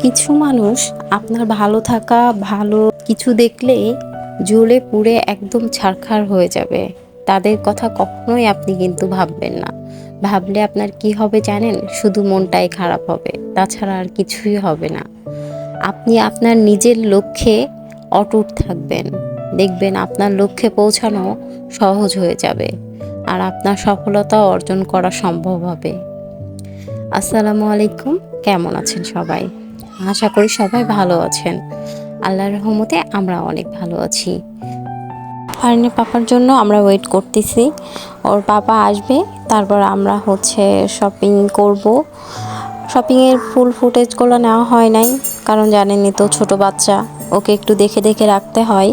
কিছু মানুষ আপনার ভালো থাকা, ভালো কিছু দেখলে জ্বলে পুড়ে একদম ছারখার হয়ে যাবে। তাদের কথা কখনোই আপনি কিন্তু ভাববেন না। ভাবলে আপনার কি হবে জানেন? শুধু মনটাই খারাপ হবে, তাছাড়া আর কিছুই হবে না। আপনি আপনার নিজের লক্ষ্যে অটুট থাকবেন, দেখবেন আপনার লক্ষ্যে পৌঁছানো সহজ হয়ে যাবে আর আপনার সফলতা অর্জন করা সম্ভব হবে। আসসালামু আলাইকুম, কেমন আছেন সবাই? আশা করি সবাই ভালো আছেন। আল্লাহর রহমতে আমরা অনেক ভালো আছি। ফারিনের পাপার জন্য আমরা ওয়েট করতেছি, ওর পাপা আসবে, তারপর আমরা শপিং করব। শপিংয়ের ফুল ফুটেজগুলো নেওয়া হয় নাই, কারণ জানেনই তো ছোট বাচ্চা, ওকে একটু দেখে দেখে রাখতে হয়,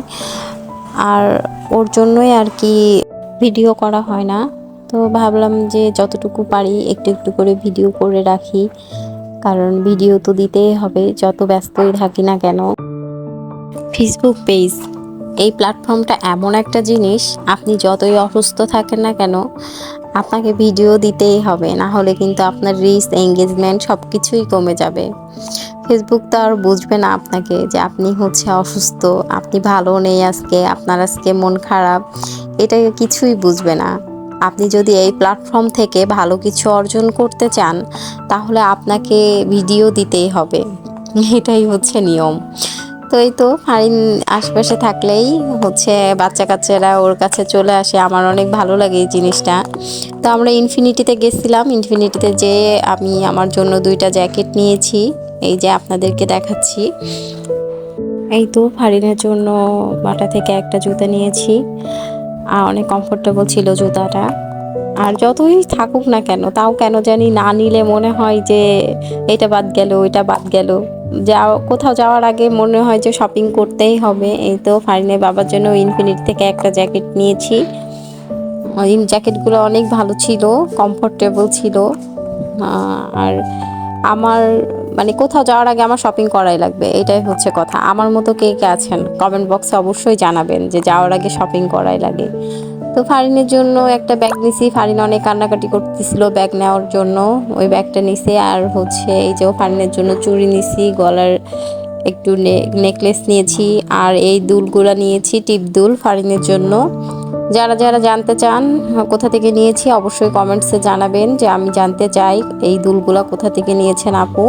আর ওর জন্যই আর কি ভিডিও করা হয় না। তো ভাবলাম যে যতটুকু পারি একটু একটু করে ভিডিও করে রাখি, কারণ ভিডিও তো দিতেই হবে যত ব্যস্তই থাকি না কেন। ফেসবুক পেজ, এই প্ল্যাটফর্মটা এমন একটা জিনিস, আপনি যতই অসুস্থ থাকেন না কেন আপনাকে ভিডিও দিতেই হবে, না হলে কিন্তু আপনার রিচ, এঙ্গেজমেন্ট সব কিছুই কমে যাবে। ফেসবুক তো আর বুঝবে না আপনাকে যে আপনি অসুস্থ, আপনি ভালো নেই, আপনার আজকে মন খারাপ, এটা কিছুই বুঝবে না। আপনি যদি এই প্ল্যাটফর্ম থেকে ভালো কিছু অর্জন করতে চান, তাহলে আপনাকে ভিডিও দিতেই হবে, এটাই নিয়ম। তো এই তো ফারিন আশেপাশে থাকলেই বাচ্চা কাচ্চারা ওর কাছে চলে আসে, আমার অনেক ভালো লাগে এই জিনিসটা। তো আমরা ইনফিনিটিতে গেছিলাম, ইনফিনিটিতে যেয়ে আমি আমার জন্য 2টা জ্যাকেট নিয়েছি, এই যে আপনাদেরকে দেখাচ্ছি। এই তো ফারিনের জন্য বাটা থেকে একটা জুতা নিয়েছি, আর অনেক কমফোর্টেবল ছিল জুতাটা। আর যতই থাকুক না কেন, তাও কেন জানি না নিলে মনে হয় যে এটা বাদ গেল, ওইটা বাদ গেল। কোথাও যাওয়ার আগে মনে হয় যে শপিং করতেই হবে। এই তো ফারিনের বাবার জন্য ইনফিনিটি থেকে একটা জ্যাকেট নিয়েছি। ওই জ্যাকেটগুলো অনেক ভালো ছিল, কমফোর্টেবল ছিল। আর আমার কোথাও যাওয়ার আগে আমার শপিং করাই লাগবে, এটাই কথা। আমার মতো কে কে আছেন কমেন্ট বক্সে অবশ্যই জানাবেন যে যাওয়ার আগে শপিং করাই লাগে। তো ফারিনের জন্য একটা ব্যাগ নিছি, ফারিন অনেক কান্নাকাটি করতেছিল ব্যাগ নেওয়ার জন্য, ওই ব্যাগটা নিছি। আর এই যে ফারিনের জন্য চুড়ি নিছি, গলার একটু নেকলেস নিয়েছি, আর এই দুলগুলা নিয়েছি, টিপ দুল ফারিনের জন্য। যারা যারা জানতে চান কোথা থেকে নিয়েছি অবশ্যই কমেন্টসে জানাবেন, যে আমি জানতে চাই এই দুলগুলা কোথা থেকে নিয়েছেন আপু।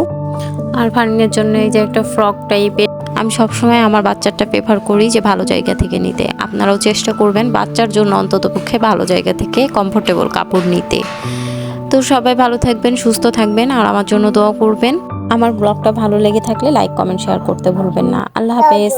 আর ফারিনের জন্য এই যে একটা ফ্রক টাইপের, আমি সবসময় আমার বাচ্চারটা প্রেফার করি যে ভালো জায়গা থেকে নিতে। আপনারাও চেষ্টা করবেন বাচ্চার জন্য অন্ততপক্ষে ভালো জায়গা থেকে কমফোর্টেবল কাপড় নিতে। তো সবাই ভালো থাকবেন, সুস্থ থাকবেন, আর আমার জন্য দোয়া করবেন। আমার ব্লগটা ভালো লেগে থাকলে লাইক, কমেন্ট, শেয়ার করতে ভুলবেন না। আল্লাহ হাফেজ।